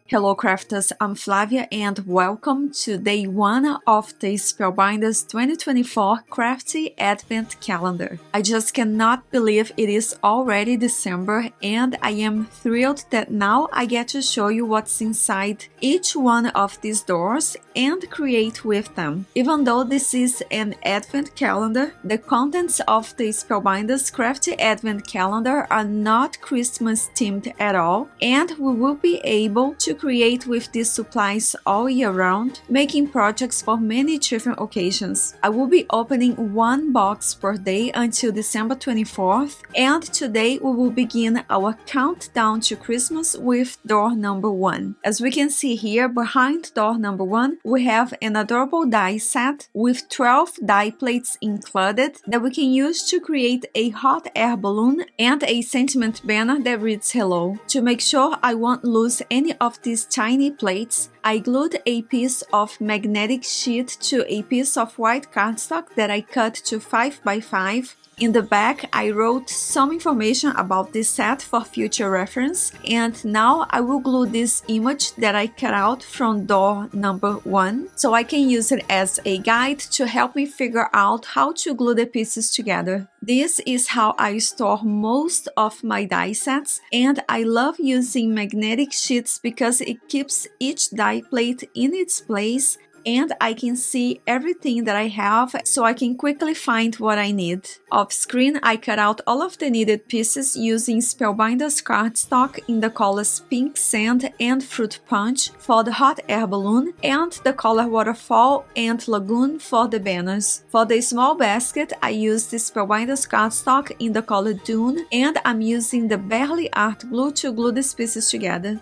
Hello crafters, I'm Flavia and welcome to day 1 of the Spellbinders 2024 Crafty Advent Calendar. I just cannot believe it is already December and I am thrilled that now I get to show you what's inside each one of these doors and create with them. Even though this is an Advent calendar, the contents of the Spellbinders Crafty Advent Calendar are not Christmas themed at all, and we will be able to create with these supplies all year round, making projects for many different occasions. I will be opening one box per day until December 24th, and today we will begin our countdown to Christmas with door number 1. As we can see here, behind door number 1, we have an adorable die set with 12 die plates included that we can use to create a hot air balloon and a sentiment banner that reads hello. To make sure I won't lose any of these tiny plates, I glued a piece of magnetic sheet to a piece of white cardstock that I cut to 5 by 5. In the back, I wrote some information about this set for future reference, and now I will glue this image that I cut out from door number 1 so I can use it as a guide to help me figure out how to glue the pieces together. This is how I store most of my die sets, and I love using magnetic sheets because it keeps each die plate in its place and I can see everything that I have so I can quickly find what I need. Off screen, I cut out all of the needed pieces using Spellbinders cardstock in the colors Pink Sand and Fruit Punch for the hot air balloon and the color Waterfall and Lagoon for the banners. For the small basket, I used the Spellbinders cardstock in the color Dune, and I'm using the Bearly Art Glue to glue these pieces together.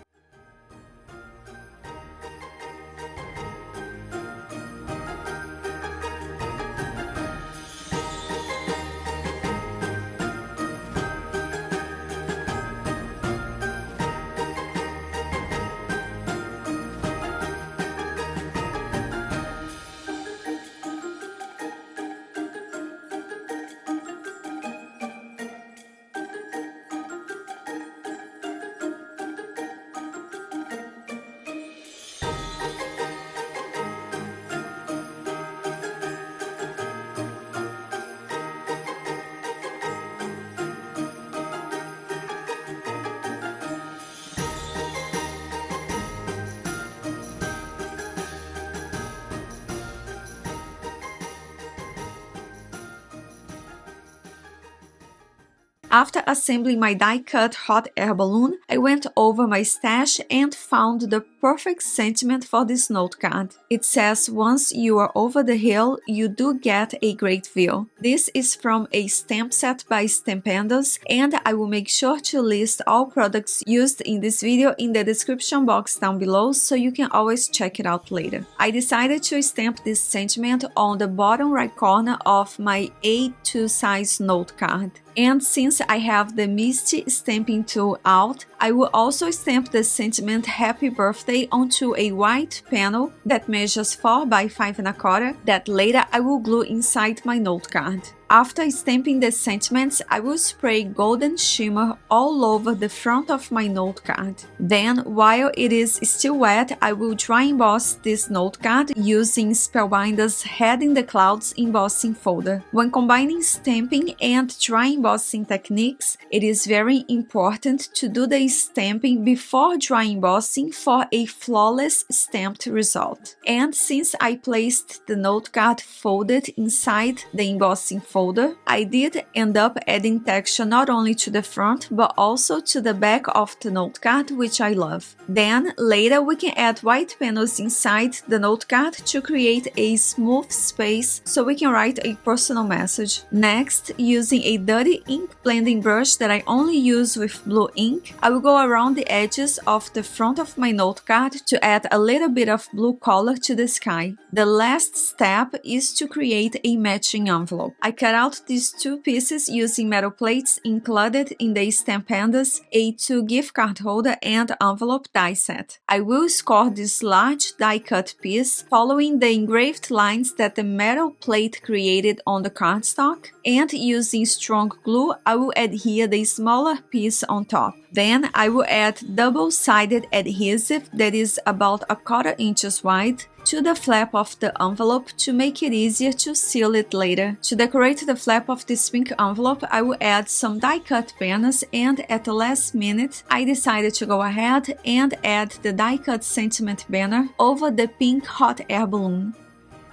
After assembling my die-cut hot air balloon, I went over my stash and found the perfect sentiment for this note card. It says, "Once you are over the hill, you do get a great view." This is from a stamp set by Stampendos, and I will make sure to list all products used in this video in the description box down below so you can always check it out later. I decided to stamp this sentiment on the bottom right corner of my A2 size note card. And since I have the Misty stamping tool out, I will also stamp the sentiment Happy Birthday onto a white panel that measures 4 by 5 1/4 that later I will glue inside my note card. After stamping the sentiments, I will spray golden shimmer all over the front of my note card. Then, while it is still wet, I will dry emboss this note card using Spellbinders Head in the Clouds embossing folder. When combining stamping and dry embossing techniques, it is very important to do the stamping before dry embossing for a flawless stamped result. And since I placed the note card folded inside the embossing folder, I did end up adding texture not only to the front but also to the back of the note card, which I love. Then later we can add white panels inside the note card to create a smooth space so we can write a personal message. Next, using a dirty ink blending brush that I only use with blue ink, I will go around the edges of the front of my note card to add a little bit of blue color to the sky. The last step is to create a matching envelope. I cut cut out these two pieces using metal plates included in the Stamp Pandas A2 gift card holder and envelope die set. I will score this large die cut piece following the engraved lines that the metal plate created on the cardstock, and using strong glue I will adhere the smaller piece on top. Then I will add double-sided adhesive that is about 1/4 inches wide to the flap of the envelope to make it easier to seal it later. To decorate the flap of this pink envelope, I will add some die-cut banners, and at the last minute, I decided to go ahead and add the die-cut sentiment banner over the pink hot air balloon.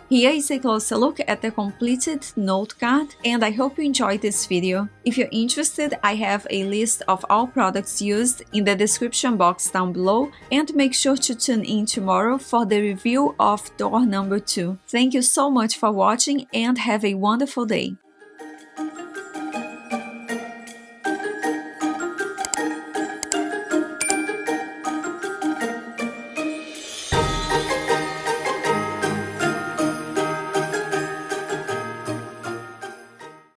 Here is a closer look at the completed note card, and I hope you enjoyed this video. If you're interested, I have a list of all products used in the description box down below, and make sure to tune in tomorrow for the review of door number 2. Thank you so much for watching and have a wonderful day!